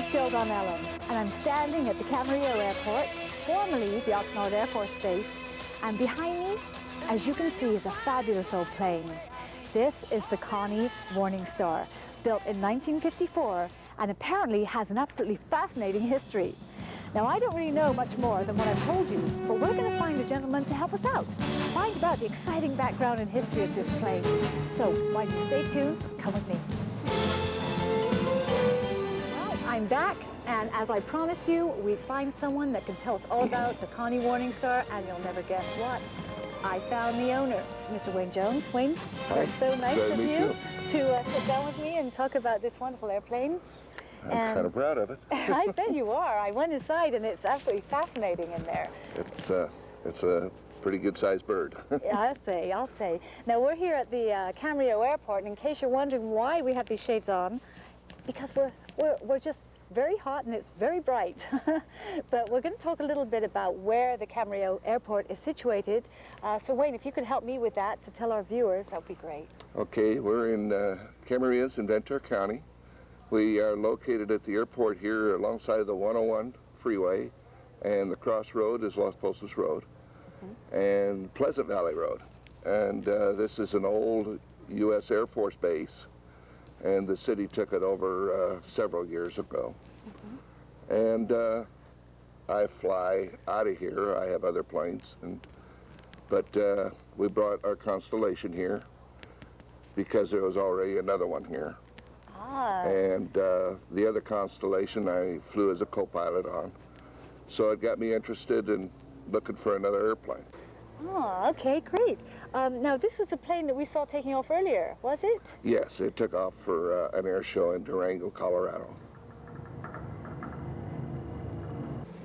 is Jill Donnellan, and I'm standing at the Camarillo Airport, formerly the Oxnard Air Force Base, and behind me, as you can see, is a fabulous old plane. This is the Connie Morning Star, built in 1954, and apparently has an absolutely fascinating history. Now, I don't really know much more than what I've told you, but we're going to find a gentleman to help us out, find about the exciting background and history of this plane. So, why don't you stay tuned, come with me. Well, I'm back, and as I promised you, we find someone that can tell us all about the Connie Morning Star, and you'll never guess what. I found the owner, Mr. Wayne Jones. Wayne, it's so nice of you to sit down with me and talk about this wonderful airplane. I'm kind of proud of it. I bet you are. I went inside and it's absolutely fascinating in there. It's a pretty good-sized bird. Yeah, I'll say. Now we're here at the Camarillo Airport, and in case you're wondering why we have these shades on, because we're just very hot and it's very bright. But we're going to talk a little bit about where the Camarillo Airport is situated. So Wayne, if you could help me with that to tell our viewers, that would be great. Okay, we're in Camarillo's in Ventura County. We are located at the airport here alongside the 101 freeway, and the crossroad is Los Pozos Road, and Pleasant Valley Road. And this is an old U.S. Air Force base, and the city took it over several years ago. And I fly out of here. I have other planes, but we brought our Constellation here because there was already another one here. And the other Constellation I flew as a co-pilot on. So it got me interested in looking for another airplane. Oh, okay, great. Now this was the plane that we saw taking off earlier, was it? Yes, it took off for an air show in Durango, Colorado.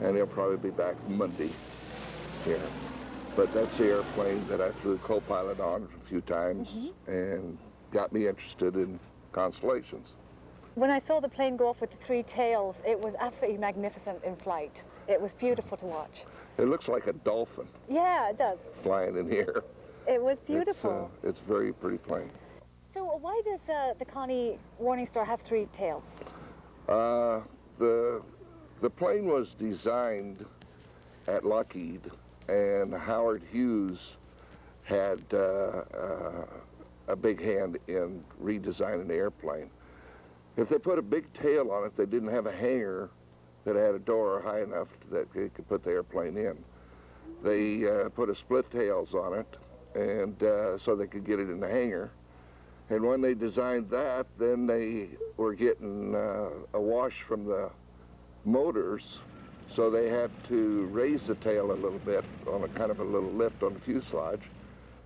And he'll probably be back Monday here. But that's the airplane that I flew co-pilot on a few times and got me interested in Constellations. When I saw the plane go off with the three tails, it was absolutely magnificent in flight. It was beautiful to watch. It looks like a dolphin. Yeah, it does. Flying in here. It was beautiful. It's very pretty plane. So why does the Connie Morning Star have three tails? The plane was designed at Lockheed, and Howard Hughes had a big hand in redesigning the airplane. If they put a big tail on it, they didn't have a hangar that had a door high enough that they could put the airplane in. They put a split tails on it, and so they could get it in the hangar. And when they designed that, then they were getting a wash from the motors, so they had to raise the tail a little bit on a kind of a little lift on the fuselage.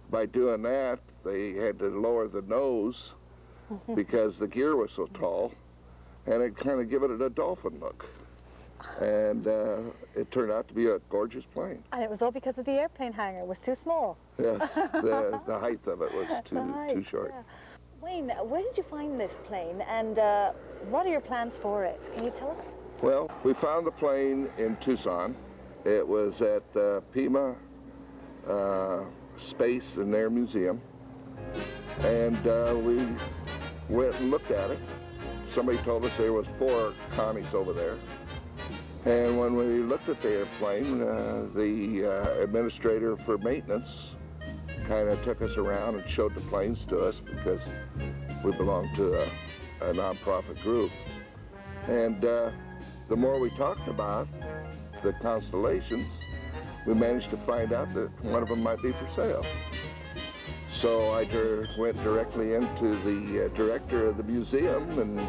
By doing that, they had to lower the nose because the gear was so tall, and it kind of give it a dolphin look. And it turned out to be a gorgeous plane. And it was all because of the airplane hangar. It was too small. Yes, the height of it was too short. Yeah. Wayne, where did you find this plane, and what are your plans for it? Can you tell us? Well, we found the plane in Tucson. It was at Pima Space and Air Museum, and we went and looked at it. Somebody told us there was 4 Connies over there, and when we looked at the airplane, the administrator for maintenance kind of took us around and showed the planes to us because we belong to a nonprofit group. And the more we talked about the Constellations, we managed to find out that one of them might be for sale. So I went directly into the director of the museum, and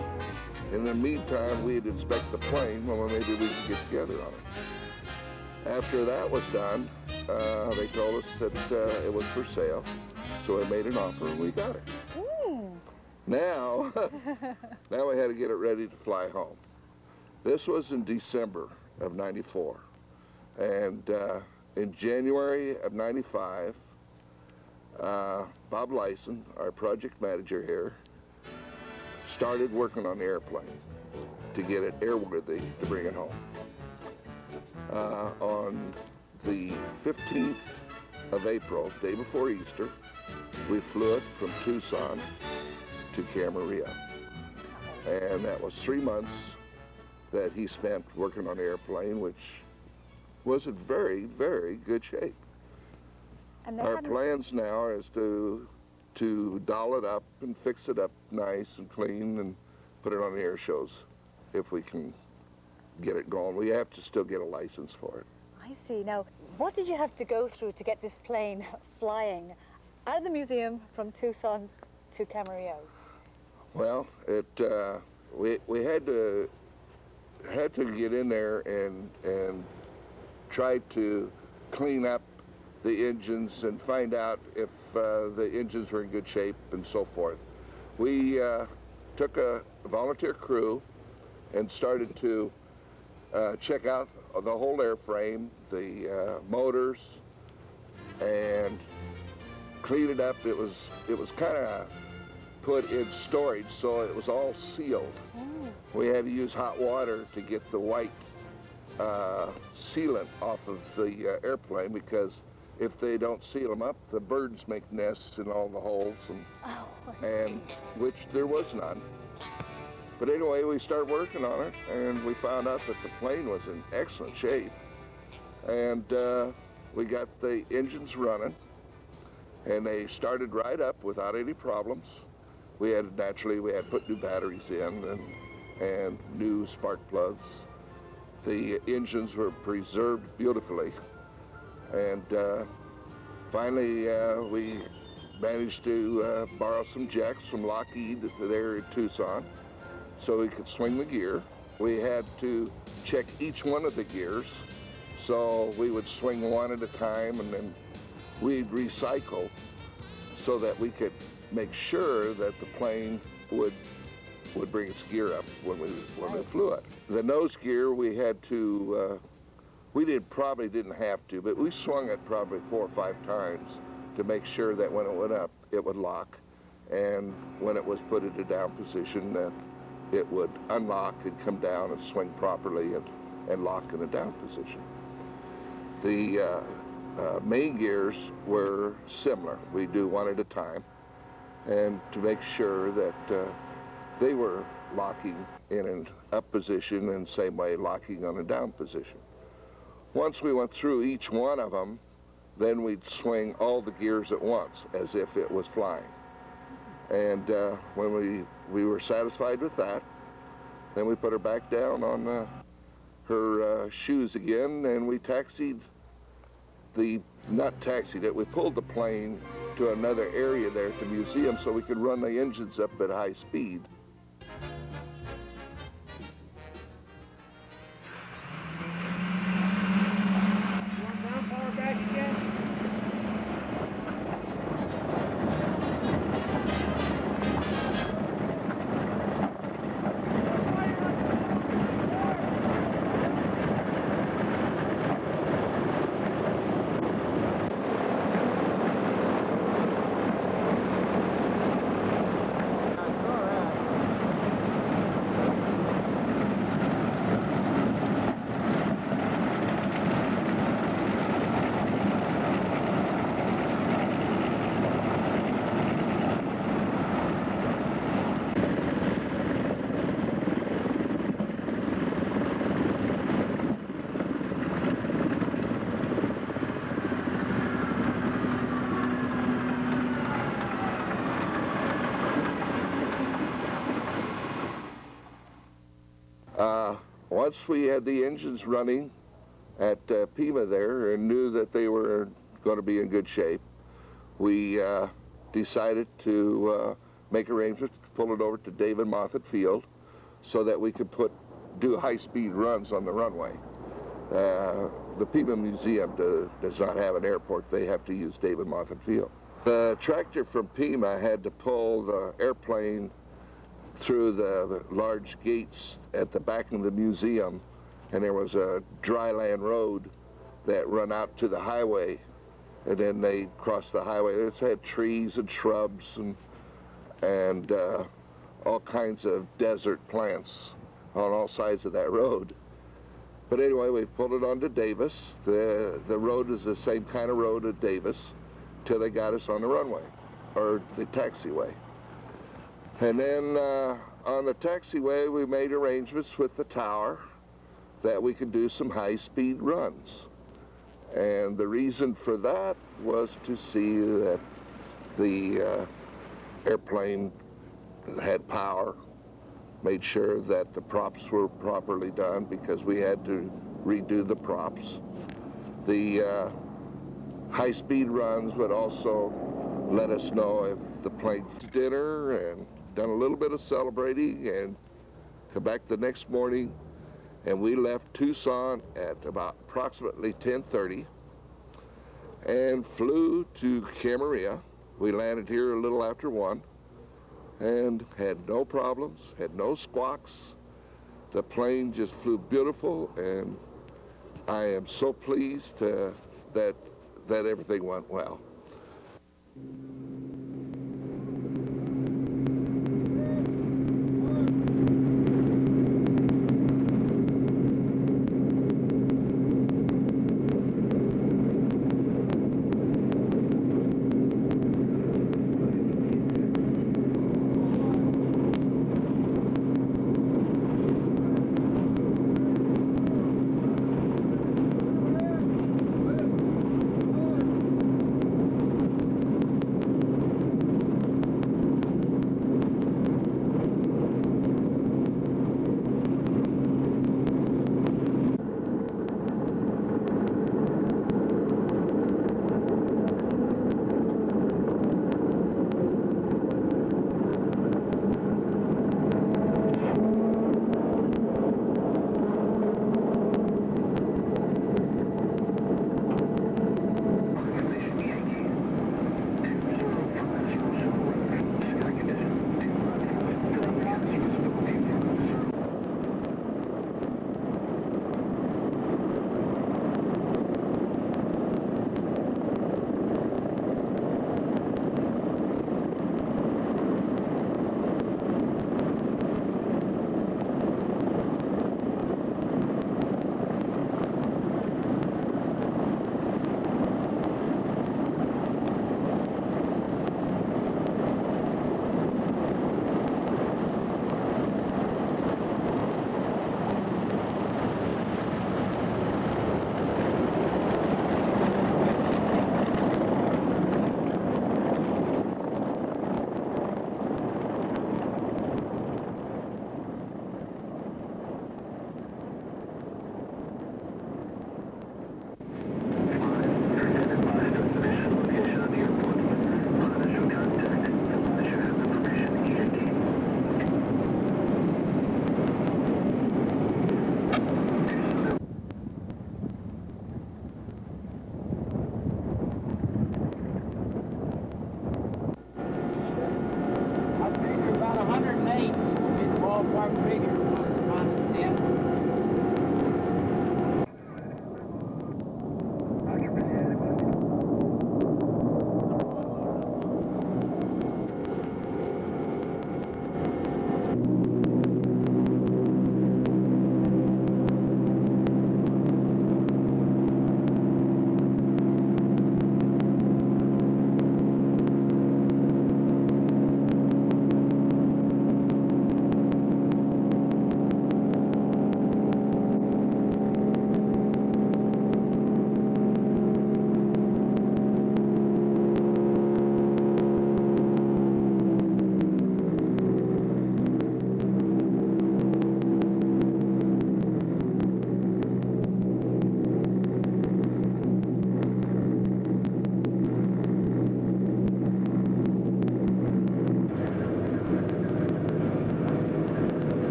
in the meantime, we'd inspect the plane. Well, maybe we could get together on it. After that was done, they told us that it was for sale. So we made an offer and we got it. Now we had to get it ready to fly home. This was in December of '94. And in January of '95, Bob Lyson, our project manager here, started working on the airplane to get it airworthy to bring it home. On the 15th of April, day before Easter, we flew it from Tucson to Camarillo. And that was 3 months that he spent working on the airplane, which was in very, very good shape. And they Our hadn't- plans now is to doll it up and fix it up nice and clean and put it on the air shows if we can get it going. We have to still get a license for it. I see. Now, what did you have to go through to get this plane flying out of the museum from Tucson to Camarillo? Well, we had to get in there and try to clean up the engines and find out if the engines were in good shape and so forth. We took a volunteer crew and started to check out the whole airframe, the motors, and clean it up. It was kind of put in storage, so it was all sealed. We had to use hot water to get the white sealant off of the airplane, because if they don't seal them up, the birds make nests in all the holes, and which there was none. But anyway, we started working on it, and we found out that the plane was in excellent shape. And we got the engines running, and they started right up without any problems. We had put new batteries in and new spark plugs. The engines were preserved beautifully. And finally, we managed to borrow some jacks from Lockheed there in Tucson so we could swing the gear. We had to check each one of the gears, so we would swing one at a time, and then we'd recycle so that we could make sure that the plane would bring its gear up when we flew it. The nose gear, we had to, probably didn't have to, but we swung it probably 4 or 5 times to make sure that when it went up, it would lock, and when it was put into down position, that it would unlock and come down and swing properly and lock in a down position. The main gears were similar. We do one at a time, and to make sure that they were locking in an up position and same way locking on a down position. Once we went through each one of them, then we'd swing all the gears at once as if it was flying. And when we were satisfied with that, then we put her back down on her shoes again, and we we pulled the plane to another area there at the museum so we could run the engines up at high speed. Once we had the engines running at Pima there and knew that they were going to be in good shape, we decided to make arrangements to pull it over to David Moffett Field so that we could do high-speed runs on the runway. The Pima Museum does not have an airport. They have to use David Moffett Field. The tractor from Pima had to pull the airplane through the large gates at the back of the museum, and there was a dry land road that run out to the highway, and then they crossed the highway. It had trees and shrubs and all kinds of desert plants on all sides of that road. But anyway, we pulled it onto Davis. The road is the same kind of road at Davis till they got us on the runway, or the taxiway. And then On the taxiway, we made arrangements with the tower that we could do some high-speed runs. And the reason for that was to see that the airplane had power, made sure that the props were properly done because we had to redo the props. The high-speed runs would also let us know if the plane's dinner and done a little bit of celebrating and come back the next morning. And we left Tucson at about approximately 10:30 and flew to Camarillo. We landed here a little after 1 and had no problems, had no squawks. The plane just flew beautiful, and I am so pleased that everything went well.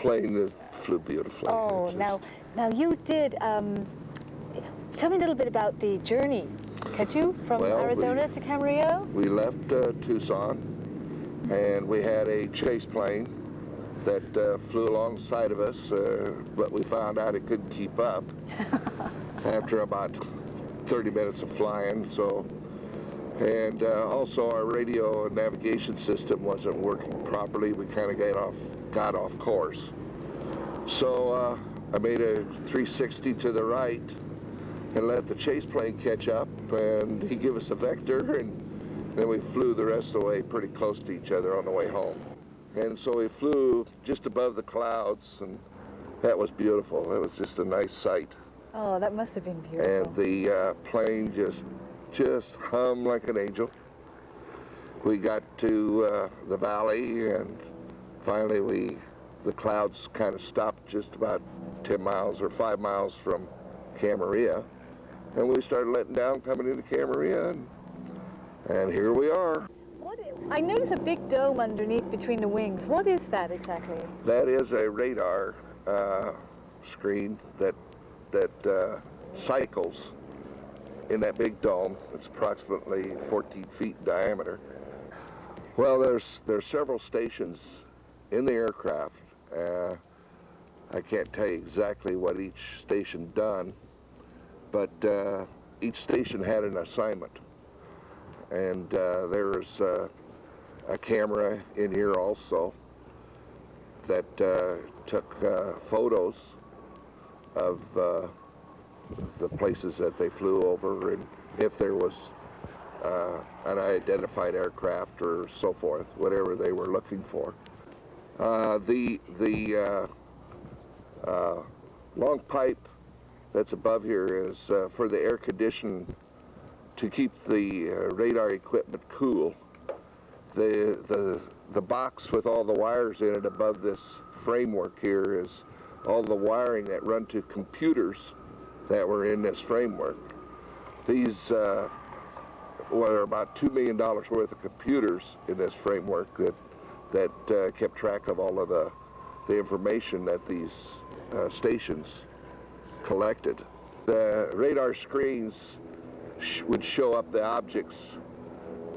plane that flew beautifully. Oh, now you did, tell me a little bit about the journey, could you, from Arizona to Camarillo? We left Tucson, and we had a chase plane that flew alongside of us, but we found out it couldn't keep up after about 30 minutes of flying. So, and also our radio and navigation system wasn't working properly. We kind of got off course. So I made a 360 to the right and let the chase plane catch up, and he gave us a vector, and then we flew the rest of the way pretty close to each other on the way home. And so we flew just above the clouds, and that was beautiful. It was just a nice sight. Oh, that must have been beautiful. And the plane just hummed like an angel. We got to the valley, and finally the clouds kind of stopped just about 10 miles or 5 miles from Camarillo. And we started letting down coming into Camarillo, and here we are. I noticed a big dome underneath between the wings. What is that exactly? That is a radar screen that cycles in that big dome. It's approximately 14 feet in diameter. Well, there's several stations in the aircraft. I can't tell you exactly what each station done, but each station had an assignment. And there's a camera in here also that took photos of the places that they flew over, and if there was an identified aircraft or so forth, whatever they were looking for. The long pipe that's above here is for the air conditioning to keep the radar equipment cool. The box with all the wires in it above this framework here is all the wiring that run to computers that were in this framework. These were about $2 million worth of computers in this framework that kept track of all of the information that these stations collected. The radar screens would show up the objects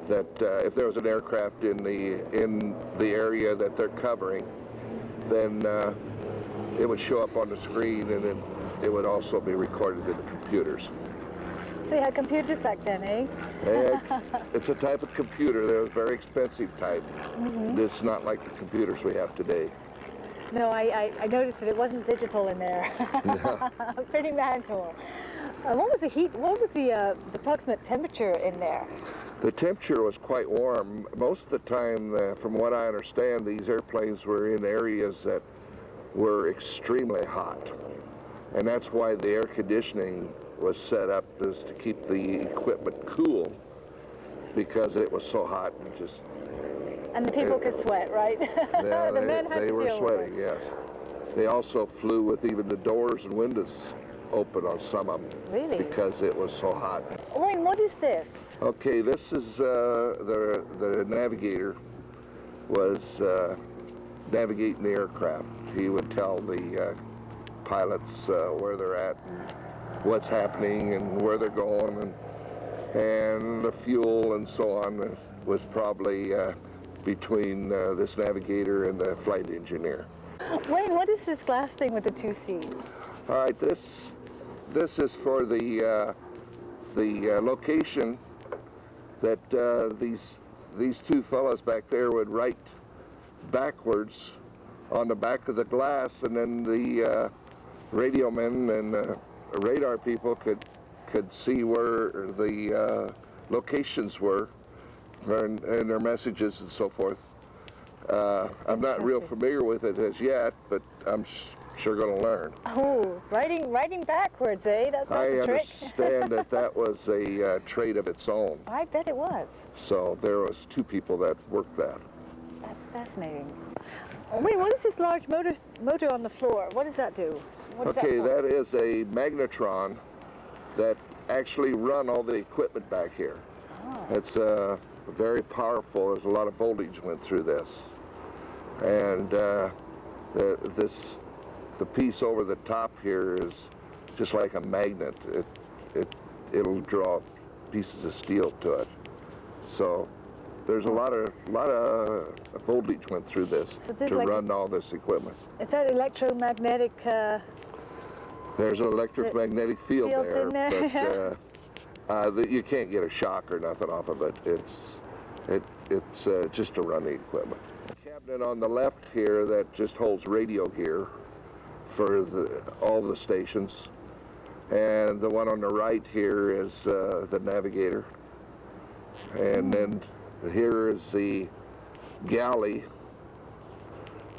that if there was an aircraft in the area that they're covering, then it would show up on the screen, and then it would also be recorded in the computers. So you had computers back then, eh? It's a type of computer. They're a very expensive type. Mm-hmm. It's not like the computers we have today. No, I noticed that it wasn't digital in there. No. Pretty manual. What was the approximate temperature in there? The temperature was quite warm. Most of the time, from what I understand, these airplanes were in areas that were extremely hot. And that's why the air conditioning was set up, is to keep the equipment cool, because it was so hot. And the people could sweat, right? Yeah, the men had they to were deal sweating, with it. yes. They also flew with even the doors and windows open on some of them. Really? Because it was so hot. Wayne, what is this? Okay, this is the navigator was navigating the aircraft. He would tell the pilots where they're at, and what's happening, and where they're going, and the fuel and so on was probably between this navigator and the flight engineer. Wayne, what is this glass thing with the two C's? All right, this is for the location that these two fellows back there would write backwards on the back of the glass, and then the radio men and radar people could see where the locations were and their messages and so forth. I'm not real familiar with it as yet, but I'm sure going to learn. Oh, writing backwards, eh? That's a trick. I understand that was a trait of its own. I bet it was. So there was two people that worked that. That's fascinating. Wait, what is this large motor on the floor? What does that do? Okay, that is a magnetron that actually run all the equipment back here. Oh. It's very powerful. There's a lot of voltage went through this. And The piece over the top here is just like a magnet. It'll draw pieces of steel to it. So there's a lot of voltage went through this to run all this equipment. Is that electromagnetic? There's an electromagnetic field there, in there. but you can't get a shock or nothing off of it. It's just to run the equipment. The cabinet on the left here that just holds radio gear for all the stations, and the one on the right here is the navigator, and then here is the galley,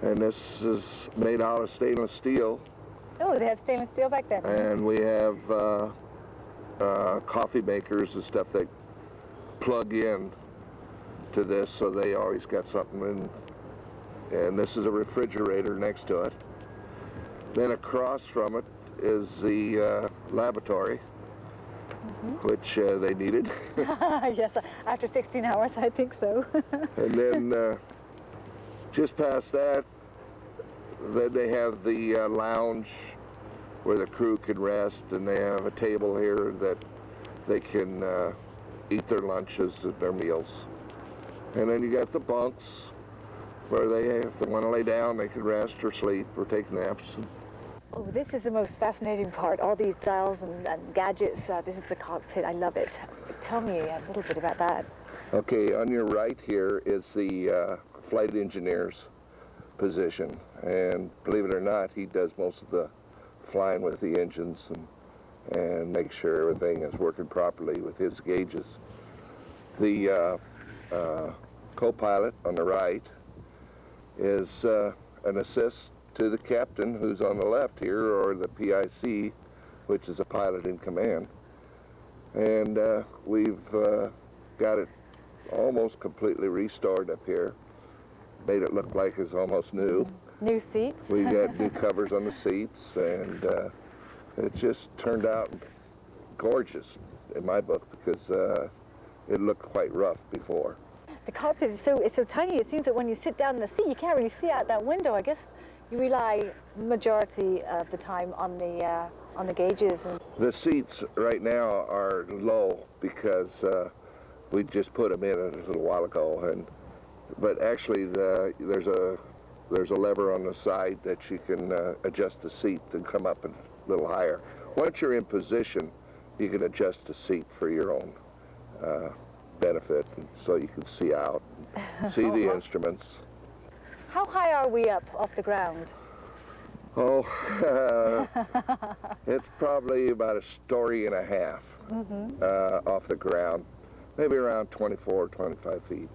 and this is made out of stainless steel. Oh, they had stainless steel back then. And we have coffee makers and stuff that plug in to this, so they always got something in. And this is a refrigerator next to it. Then across from it is the laboratory, which they needed. Yes, after 16 hours, I think so. And then just past that, then they have the lounge where the crew can rest, and they have a table here that they can eat their lunches and their meals. And then you got the bunks where if they want to lay down, they can rest or sleep or take naps. Oh, this is the most fascinating part, all these dials and gadgets. This is the cockpit. I love it. Tell me a little bit about that. Okay, on your right here is the flight engineer's position, and believe it or not, he does most of the flying with the engines and make sure everything is working properly with his gauges. The co-pilot on the right is an assist to the captain, who's on the left here, or the PIC, which is a pilot in command. And we've got it almost completely restored up here. Made it look like it's almost new. New seats. We got new covers on the seats, and it just turned out gorgeous in my book, because it looked quite rough before. The cockpit is so tiny. It seems that when you sit down in the seat, you can't really see out that window. I guess you rely majority of the time on the gauges. The seats right now are low because we just put them in a little while ago, but actually there's a lever on the side that you can adjust the seat and come up a little higher. Once you're in position, you can adjust the seat for your own benefit, so you can see out, and see the instruments. How high are we up off the ground? Oh, it's probably about a story and a half off the ground, maybe around 24, 25 feet.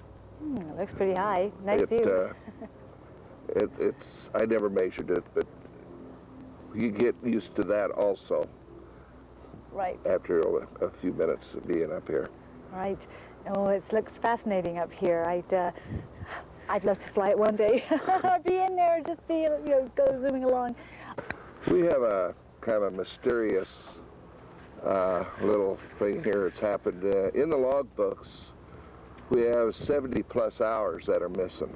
Looks pretty high. Nice view. I never measured it, but you get used to that also. Right. After a few minutes of being up here. Right. Oh, it looks fascinating up here. I'd love to fly it one day. Be in there, just be, go zooming along. We have a kind of mysterious little thing here that's happened. In the logbooks, we have 70 plus hours that are missing.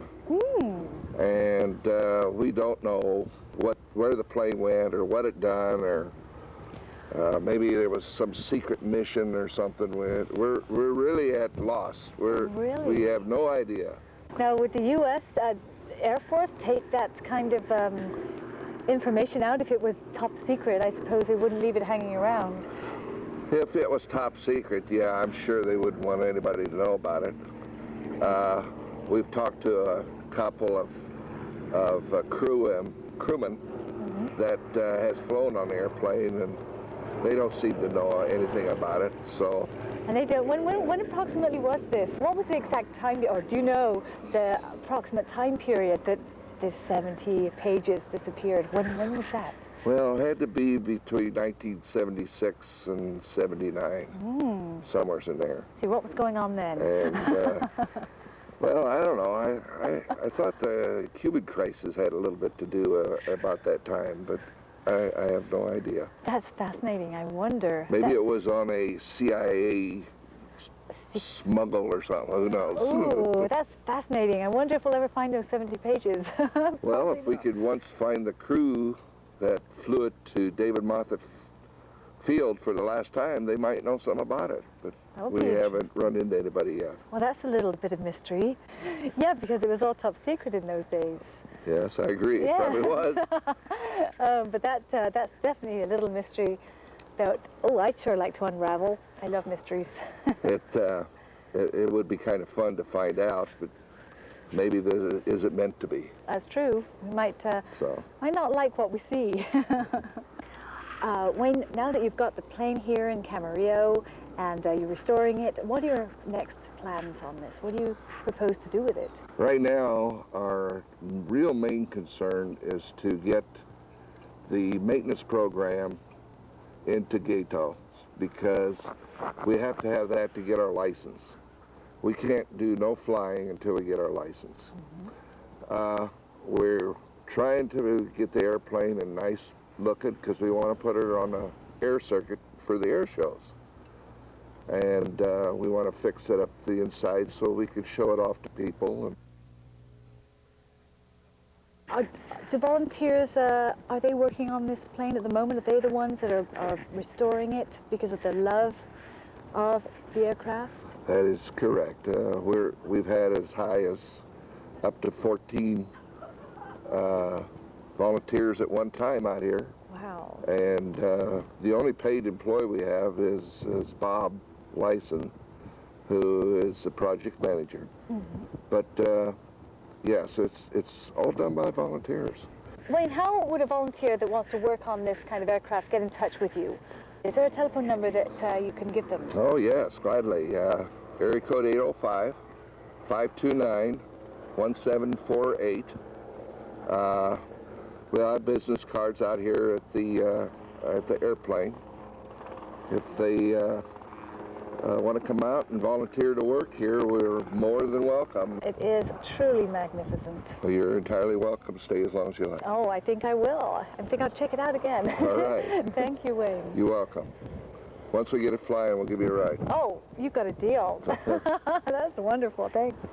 And we don't know where the plane went or what it done, or maybe there was some secret mission or something. We're really at loss. We have no idea. Now, would the U.S. Air Force take that kind of information out if it was top secret? I suppose they wouldn't leave it hanging around. If it was top secret, yeah, I'm sure they wouldn't want anybody to know about it. We've talked to a couple of crewmen that has flown on the airplane, and they don't seem to know anything about it. So. And they don't. When approximately was this? What was the exact time, or do you know the approximate time period that this 70 pages disappeared? When was that? Well, it had to be between 1976 and 79, somewhere in there. See, what was going on then? And, well, I don't know. I thought the Cuban crisis had a little bit to do about that time, but I have no idea. That's fascinating. I wonder. Maybe it was on a CIA smuggle or something. Who knows? Ooh, that's fascinating. I wonder if we'll ever find those 70 pages. Well, if we could once find the crew that flew it to David Moffett Field for the last time, they might know something about it. But we haven't run into anybody yet. Well, that's a little bit of mystery. Yeah, because it was all top secret in those days. Yes, I agree. Yeah. It probably was. But that's definitely a little mystery that, oh, I'd sure like to unravel. I love mysteries. It would be kind of fun to find out, but maybe this isn't meant to be. That's true. We might not like what we see. Wayne, now that you've got the plane here in Camarillo and you're restoring it, what are your next plans on this? What do you propose to do with it? Right now, our real main concern is to get the maintenance program into Gato, because we have to have that to get our license. We can't do no flying until we get our license. Mm-hmm. We're trying to get the airplane in nice looking because we want to put it on the air circuit for the air shows. And we want to fix it up the inside so we can show it off to people. Do volunteers, are they working on this plane at the moment? Are they the ones that are restoring it because of their love of the aircraft? That is correct. We've had as high as up to 14 volunteers at one time out here. Wow. And the only paid employee we have is Bob Lyson, who is the project manager. Mm-hmm. But yes, it's all done by volunteers. Wayne, how would a volunteer that wants to work on this kind of aircraft get in touch with you? Is there a telephone number that you can give them? Oh yes, gladly. Area code 805-529-1748. We'll have business cards out here at the airplane. If they want to come out and volunteer to work here, we're more than welcome. It is truly magnificent. Well, you're entirely welcome. Stay as long as you like. Oh, I think I will. I think I'll check it out again. All right. Thank you, Wayne. You're welcome. Once we get it flying, we'll give you a ride. Oh, you've got a deal. That's wonderful. Thanks.